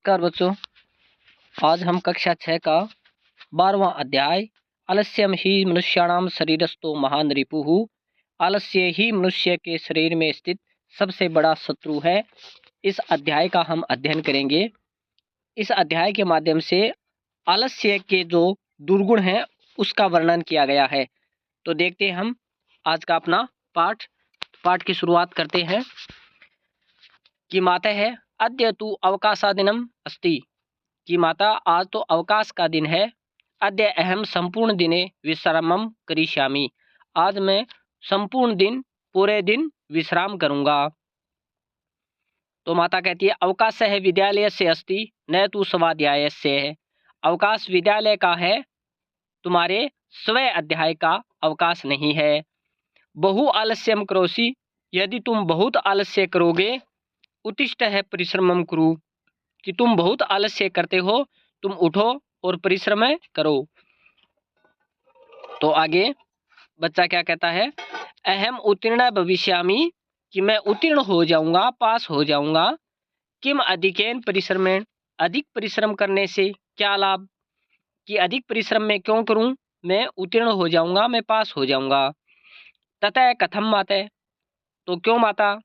नमस्कार बच्चों। आज हम कक्षा 6 का 12वां अध्याय आलस्यम ही मनुष्याणाम शरीरस्थो महान रिपुः, आलस्य ही मनुष्य के शरीर में स्थित सबसे बड़ा शत्रु है। इस अध्याय का हम अध्ययन करेंगे। इस अध्याय के माध्यम से आलस्य के जो दुर्गुण हैं उसका वर्णन किया गया है। तो देखते हैं हम आज का अपना पाठ की शुरुआत करते हैं। कि माता है अद्य तु अवकाशादिनम अस्ति, कि माता आज तो अवकाश का दिन है। अद्य अहम संपूर्ण दिने विश्रामम करिष्यामि, आज मैं संपूर्ण दिन पूरे दिन विश्राम करूंगा। तो माता कहती है अवकाश है विद्यालय से अस्ति न तु स्वाध्याय से है, अवकाश विद्यालय का है, तुम्हारे स्वय अध्याय का अवकाश नहीं है। बहु आलस्यम करोसि, यदि तुम बहुत आलस्य करोगे, उत्तिष्ठ है परिश्रमम कुरु, कि तुम बहुत आलस्य करते हो, तुम उठो और परिश्रम करो। तो आगे बच्चा क्या कहता है, अहम उत्तीर्ण भविष्यामि, कि मैं उत्तीर्ण हो जाऊंगा, पास हो जाऊंगा। किम अधिकेन परिश्रमेण, अधिक परिश्रम करने से क्या लाभ, कि अधिक परिश्रम में क्यों करूं, मैं उत्तीर्ण हो जाऊंगा, मैं पास हो जाऊंगा। ततः कथम माता, तो क्यों माता,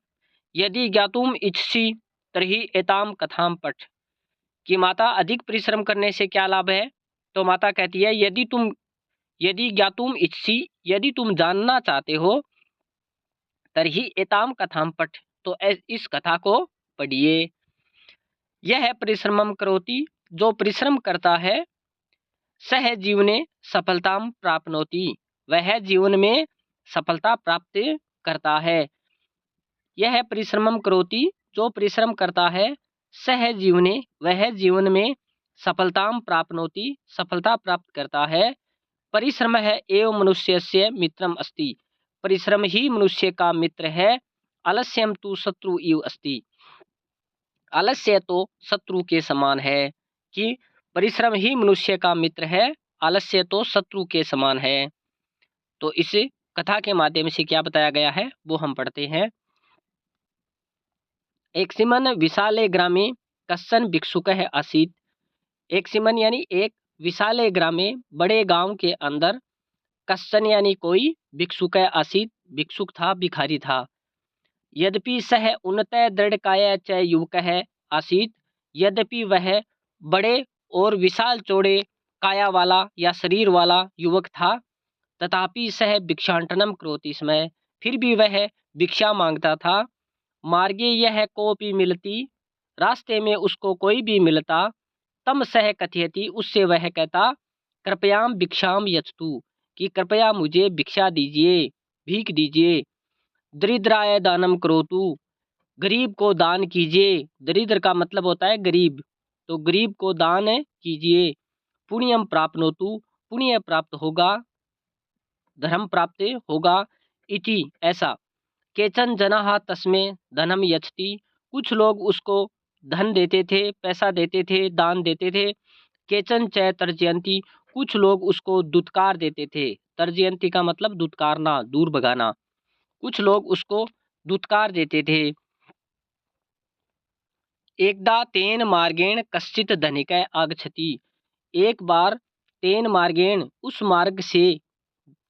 यदि ज्ञातुम इच्छसि तर्हि एताम कथाम पठ, कि माता अधिक परिश्रम करने से क्या लाभ है। तो माता कहती है यदि ज्ञातुम इच्छसि, यदि तुम जानना चाहते हो, तर्हि एताम कथाम पठ, तो इस कथा को पढ़िए। यह परिश्रमम करोति, जो परिश्रम करता है, सह जीवने सफलताम प्राप्नोति, वह जीवन में सफलता प्राप्त करता है। यह परिश्रमम करोति, जो परिश्रम करता है, सह जीवने, वह जीवन में सफलताम प्राप्नोति, सफलता प्राप्त करता है। परिश्रम है एवं मनुष्यस्य मित्रम अस्ति, परिश्रम ही मनुष्य का मित्र है। आलस्यम तु शत्रु इव अस्ति, आलस्य तो शत्रु के समान है, कि परिश्रम ही मनुष्य का मित्र है, आलस्य तो शत्रु के समान है। तो इस कथा के माध्यम से क्या बताया गया है वो हम पढ़ते हैं। एक सिमन विशाले ग्रामे कश्चन भिक्षुकः आसीत्, एक सिमन यानी एक विशाले ग्रामे, बड़े गांव के अंदर, कश्चन यानी कोई, भिक्षुक आसीत्, भिक्षुक था, भिखारी था। यद्यपि सह उन्नत दृढ़काय च युवकः आसीत्, यद्यपि वह बड़े और विशाल चौड़े काया वाला या शरीर वाला युवक था। तथापि सह भिक्षाटनम करोति स्म, फिर भी वह भिक्षा मांगता था। मार्गे यह कोपि मिलती, रास्ते में उसको कोई भी मिलता। तम सह कथयति, उससे वह कहता, कृपयाम भिक्षाम यच्छतु, कि कृपया मुझे भिक्षा दीजिए, भीख दीजिए। दरिद्राय दानम करोतु, गरीब को दान कीजिए। दरिद्र का मतलब होता है गरीब, तो गरीब को दान कीजिए। पुण्यम प्राप्नोतु, पुण्य प्राप्त होगा, धर्म प्राप्त होगा। इति ऐसा। केचन जनाः तस्मै धनम यच्छति, कुछ लोग उसको धन देते थे, पैसा देते थे, दान देते थे। केचन च तर्जयन्ति, कुछ लोग उसको दुत्कार देते थे। तर्जयन्ति का मतलब दुत्कारना, दूर भगाना। कुछ लोग उसको दुत्कार देते थे। एकदा तेन मार्गेण कश्चित धनिकः आगच्छति, एक बार तेन मार्गेण, उस मार्ग से,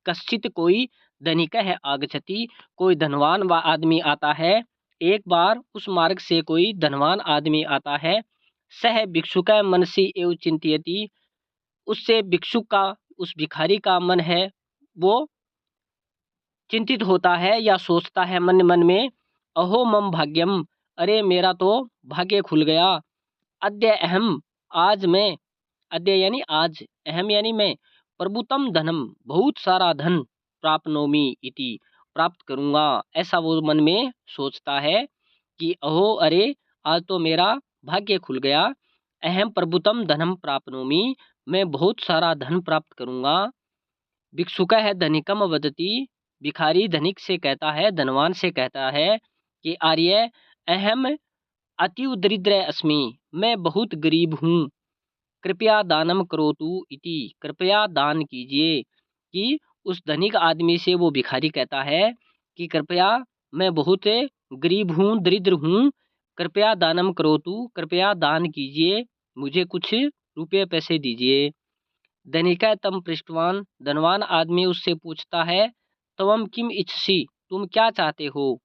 कश्चित कोई, धनिकः आगच्छति, कोई धनवान आदमी आता है। एक बार उस मार्ग से कोई धनवान आदमी आता है। सह भिक्षुक मनसि एव चिंतयति, उससे भिक्षुक का, उस भिखारी का मन है वो चिंतित होता है या सोचता है मन मन में, अहो मम भाग्यम, अरे मेरा तो भाग्य खुल गया। अद्य अहम, आज मैं, अद्य यानी आज, अहम यानी मैं, प्रभुतम धनम, बहुत सारा धन, प्राप्नोमि इति, प्राप्त करूंगा, ऐसा वो मन में सोचता है कि अहो अरे आज तो मेरा भाग्य खुल गया। अहम प्रभुतम धनम प्राप्नोमि, मैं बहुत सारा धन प्राप्त करूंगा। भिक्षुक है धनिकम वदति, भिखारी धनिक से कहता है, धनवान से कहता है कि आर्य अहम अतीव दरिद्र अस्मि, मैं बहुत गरीब हूँ। कृपया दानम करोतु इति, कृपया दान कीजिए। कि उस धनिक आदमी से वो भिखारी कहता है कि कृपया, मैं बहुत गरीब हूँ, दरिद्र हूँ, कृपया दानम करोतु, कृपया दान कीजिए, मुझे कुछ रुपये पैसे दीजिए। धनिका तम पृष्ठवान, धनवान आदमी उससे पूछता है, तवम किम इच्छसी, तुम क्या चाहते हो।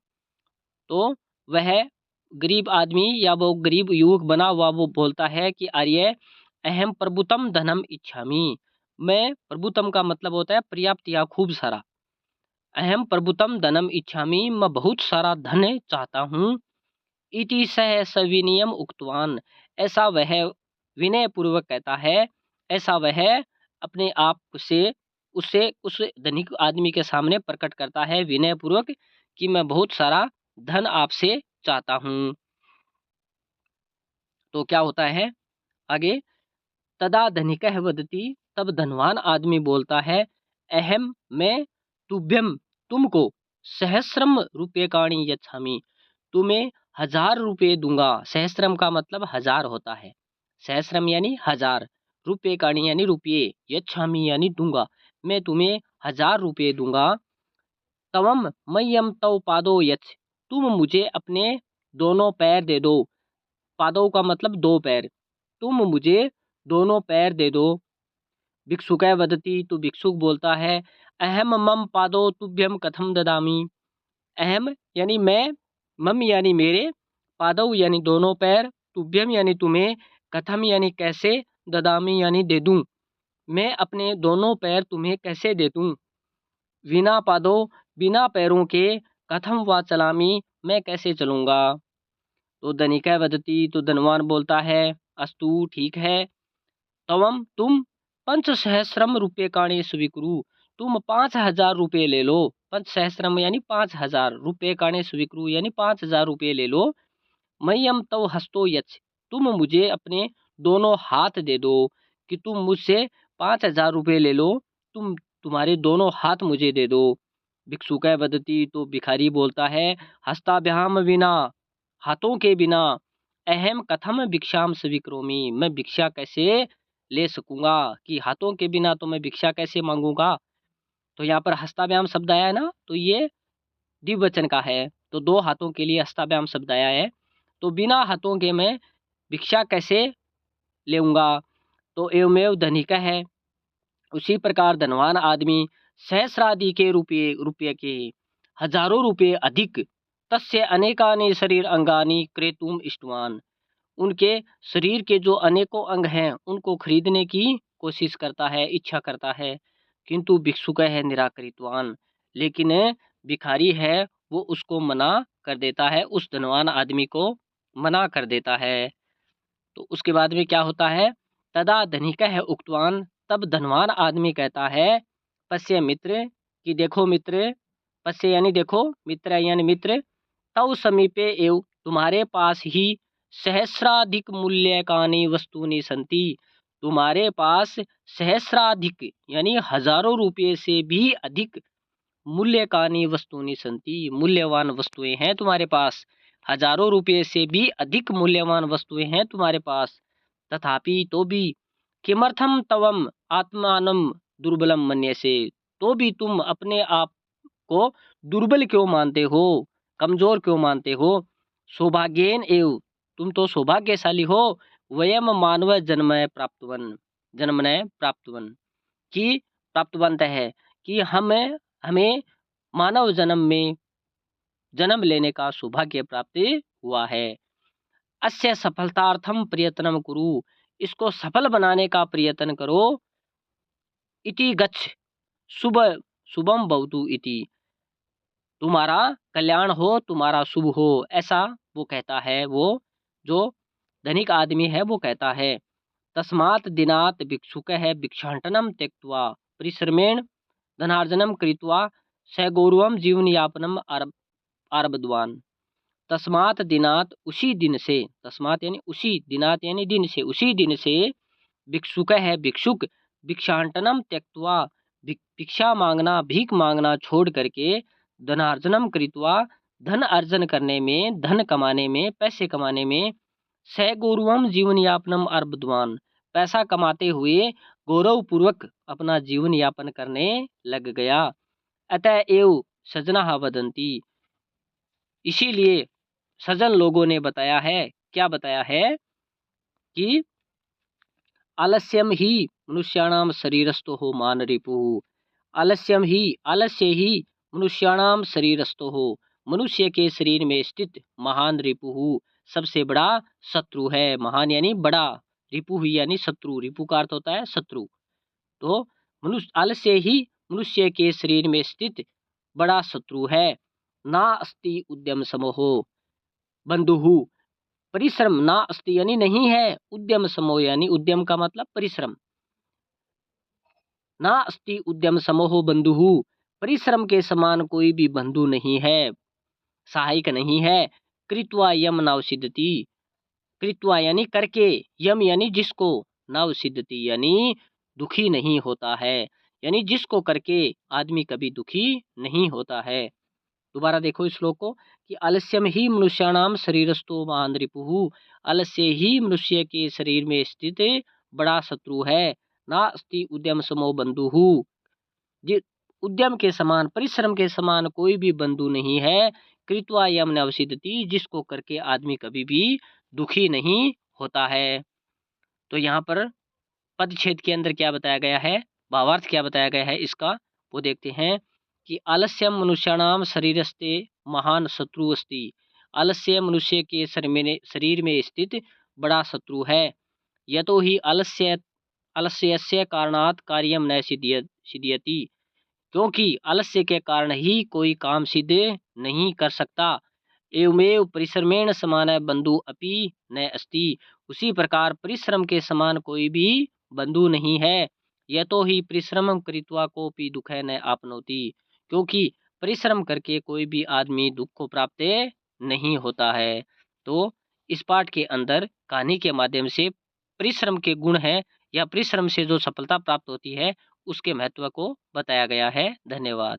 तो वह गरीब आदमी या वो गरीब युवक बना हुआ वो बोलता है कि आर्य अहम प्रभुतम धनम इच्छामि, मैं प्रभुतम का मतलब होता है पर्याप्त या खूब सारा। अहम प्रभुतम धनम इच्छामि, मैं बहुत सारा धन चाहता हूँ। इति सह सविनियम उक्तवान, ऐसा वह विनय पूर्वक कहता है, ऐसा वह अपने आप से उसे उस धनिक आदमी के सामने प्रकट करता है विनय पूर्वक कि मैं बहुत सारा धन आपसे चाहता हूँ। तो क्या होता है आगे, तदा धनिकः वदति, तब धनवान आदमी बोलता है, अहम मैं तुभ्यम तुमको सहस्रम रूप्यकाणि यच्छामि, तुम्हें 1000 रुपये दूंगा। सहस्रम का मतलब 1000 होता है, सहस्रम यानी 1000, रूप्यकाणि यानी रुपये, यच्छामि यानी दूंगा, मैं तुम्हें 1000 रुपये दूंगा। तवम मय्यम तव पादो यच्छ, तुम मुझे अपने दोनों पैर दे दो। पादों का मतलब दो पैर, तुम मुझे दोनों पैर दे दो। भिक्षुक वदति, तो भिक्षुक बोलता है, अहम मम पादो तुभ्यम कथम ददामी। अहम यानी मैं, मम यानी मेरे, पादव यानी दोनों पैर, तुभ्यम यानी तुम्हें, कथम यानी कैसे, ददामी यानी दे दूं, मैं अपने दोनों पैर तुम्हें कैसे दे दूं। विना पादो, बिना पैरों के, कथम वा चलामी, मैं कैसे चलूंगा। तो धनिका वदति, तो धनवान बोलता है, अस्तु ठीक है। तवम तुम पंच सहस्रम रुपये काणे स्वीकुरु, तुम 5000 रुपये ले लो। पंच सहस्रम यानी 5000 रुपये काणे स्वीकुरु यानी 5000 रुपये ले लो। मय्यम तव हस्तो यच्छ, तुम मुझे अपने दोनों हाथ दे दो, कि तुम मुझसे 5000 रुपये ले लो, तुम्हारे दोनों हाथ मुझे दे दो। भिक्षुक वदति, तो भिखारी बोलता है, हस्ताभ्याम विना, हाथों के बिना, अहम कथम भिक्षाम स्वीकरोमि, मैं भिक्षा कैसे ले सकूंगा, कि हाथों के बिना तो मैं भिक्षा कैसे मांगूंगा। तो यहाँ पर हस्ताभ्याम शब्द आया है ना, तो ये द्विवचन का है, तो दो हाथों के लिए हस्ताभ्याम शब्द आया है। तो बिना हाथों के मैं भिक्षा कैसे लेऊंगा। तो एवमेव धनिका है, उसी प्रकार धनवान आदमी सहस्रादि के रुपये रुपये के, हजारों रुपये अधिक, तस्य अनेकानि शरीर अंगानि क्रेतुम इष्टवान, उनके शरीर के जो अनेकों अंग हैं उनको खरीदने की कोशिश करता है, इच्छा करता है। किंतु भिक्षुक है निराकृतवान, लेकिन भिखारी है वो उसको मना कर देता है, उस धनवान आदमी को मना कर देता है। तो उसके बाद में क्या होता है, तदा धनिका है उक्तवान, तब धनवान आदमी कहता है, पश्य मित्र, कि देखो मित्र, पश्य यानी देखो, मित्र यानी मित्र, तव समीपे एव, तुम्हारे पास ही सहस्राधिक मूल्यकानि वस्तुनि सन्ति, तुम्हारे पास सहस्राधिक यानी हजारों रुपये से भी अधिक मूल्यकानि वस्तुनि सन्ति, मूल्यवान वस्तुएं हैं तुम्हारे पास, हजारों रुपये से भी अधिक मूल्यवान वस्तुएं हैं तुम्हारे पास। तथापि तो भी, किमर्थम तवम आत्मानम दुर्बलम मन्यसे, तो भी तुम अपने आप को दुर्बल क्यों मानते हो, कमजोर क्यों मानते हो। सौभाग्येन एव, तुम तो सौभाग्यशाली हो, वयम मानव जन्मय प्राप्तवन, जन्मनय प्राप्तवन, कि प्राप्तवंत है, कि हमें हमें मानव जन्म में जन्म लेने का सौभाग्य प्राप्त हुआ है। अस्य सफलतार्थम प्रयत्नम कुरु, इसको सफल बनाने का प्रयत्न करो। इति गच्छ, शुभ शुभम भवतु इति, तुम्हारा कल्याण हो, तुम्हारा शुभ हो, ऐसा वो कहता है, वो जो धनिक आदमी है वो कहता है। तस्मात् दिनात् भिक्षुक है भिक्षाटनम त्यक्त्वा परिश्रमेण धनार्जनम कृत्वा स गौरवम जीवन यापनम आरब्धवान। तस्मात् दिनात्, उसी दिन से, तस्मात् यानी उसी, दिनात् यानी दिन से, उसी दिन से, भिक्षुक है भिक्षुक, भिक्षाटनम त्यक्त्वा, भिक्षा मांगना, भीख मांगना छोड़ करके, धनार्जनम कृत्वा, धन अर्जन करने में, धन कमाने में, पैसे कमाने में, स गौरवम जीवन यापनम आरब्धवान, पैसा कमाते हुए गौरव पूर्वक अपना जीवन यापन करने लग गया। अतः एव सजना वदंती, इसीलिए सज्जन लोगों ने बताया है, क्या बताया है कि आलस्यम ही मनुष्याणाम शरीरस्थो मान रिपुः। आलस्यम ही, आलस्य ही मनुष्याणाम शरीरस्थो हो, मनुष्य के शरीर में स्थित महान रिपुः, सबसे बड़ा शत्रु है। महान यानी बड़ा, रिपुः यानी शत्रु, रिपु का अर्थ होता है शत्रु। तो मनुष्य, आलस्य ही मनुष्य के शरीर में स्थित बड़ा शत्रु है। ना अस्ति उद्यम समोहो बंधुहु, परिश्रम ना अस्ति यानी नहीं है, उद्यम समो यानी उद्यम का मतलब परिश्रम। ना अस्ति उद्यम समोहो बंधुहु, परिश्रम के समान कोई भी बंधु नहीं है, सहायक नहीं है। कृत्वा यम नाव सिद्धति, कृत्वा यानी करके, यम यानी जिसको, नाव सिद्धति यानी दुखी नहीं होता है, यानी जिसको करके आदमी कभी दुखी नहीं होता है। दोबारा देखो इस श्लोक को कि आलस्यम ही मनुष्याणाम शरीरस्थो महान रिपुः, आलस्य ही मनुष्य के शरीर में स्थित बड़ा शत्रु है। ना अस्ति उद्यम समो बंधुः, जि उद्यम के समान, परिश्रम के समान कोई भी बंधु नहीं है। कृत्वा यम न अवसिद्धति, जिसको करके आदमी कभी भी दुखी नहीं होता है। तो यहाँ पर पदच्छेद के अंदर क्या बताया गया है, भावार्थ क्या बताया गया है इसका, वो देखते हैं कि आलस्यम मनुष्याणाम शरीरस्ते महान शत्रु अस्ति, आलस्य मनुष्य के शरीर में स्थित बड़ा शत्रु है। यतो ही आलस्यस्य कारणात् कार्यम न सिद्ध्यति, क्योंकि आलस्य के कारण ही कोई काम सिद्ध नहीं कर सकता। एवमेव परिश्रमेण समान बंधु अपि न अस्ति, उसी प्रकार परिश्रम के समान कोई भी बंधु नहीं है। यतो ही परिश्रम कृत्वा कोपि दुख न आपनोति, क्योंकि परिश्रम करके कोई भी आदमी दुख को प्राप्त नहीं होता है। तो इस पाठ के अंदर कहानी के माध्यम से परिश्रम के गुण है या परिश्रम से जो सफलता प्राप्त होती है उसके महत्व को बताया गया है। धन्यवाद।